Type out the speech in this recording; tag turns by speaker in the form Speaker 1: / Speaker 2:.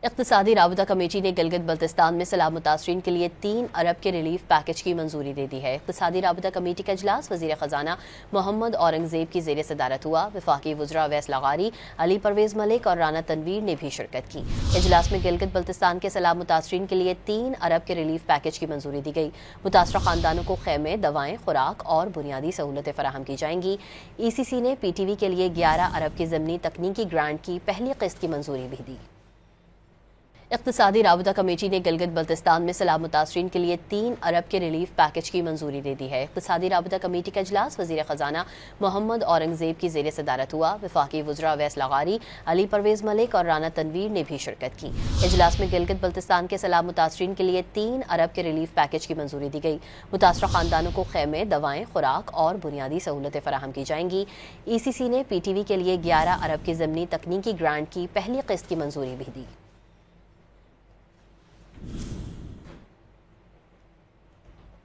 Speaker 1: اقتصادی رابطہ کمیٹی نے گلگت بلتستان میں سیلاب متاثرین کے لیے 3 ارب کے ریلیف پیکج کی منظوری دے دی ہے۔ اقتصادی رابطہ کمیٹی کا اجلاس وزیر خزانہ محمد اورنگزیب کی زیر صدارت ہوا۔ وفاقی وزراء اویس لغاری، علی پرویز ملک اور رانا تنویر نے بھی شرکت کی۔ اجلاس میں گلگت بلتستان کے سیلاب متاثرین کے لیے 3 ارب کے ریلیف پیکج کی منظوری دی گئی۔ متاثرہ خاندانوں کو خیمے، دوائیں، خوراک اور بنیادی سہولتیں فراہم کی جائیں گی۔ ای سی سی نے پی ٹی وی کے لیے 11 ارب کی ضمنی تکنیکی گرانٹ کی پہلی قسط کی منظوری بھی دی۔ اقتصادی رابطہ کمیٹی نے گلگت بلتستان میں سیلاب متاثرین کے لیے 3 ارب کے ریلیف پیکج کی منظوری دے دی ہے۔ اقتصادی رابطہ کمیٹی کا اجلاس وزیر خزانہ محمد اورنگزیب کی زیر صدارت ہوا۔ وفاقی وزراء اویس لغاری، علی پرویز ملک اور رانا تنویر نے بھی شرکت کی۔ اجلاس میں گلگت بلتستان کے سیلاب متاثرین کے لیے 3 ارب کے ریلیف پیکج کی منظوری دی گئی۔ متاثرہ خاندانوں کو خیمے، دوائیں، خوراک اور بنیادی سہولتیں فراہم کی جائیں گی۔ ای سی سی نے پی ٹی وی کے لیے 11 ارب کی ضمنی تکنیکی گرانٹ کی پہلی قسط کی منظوری بھی دی۔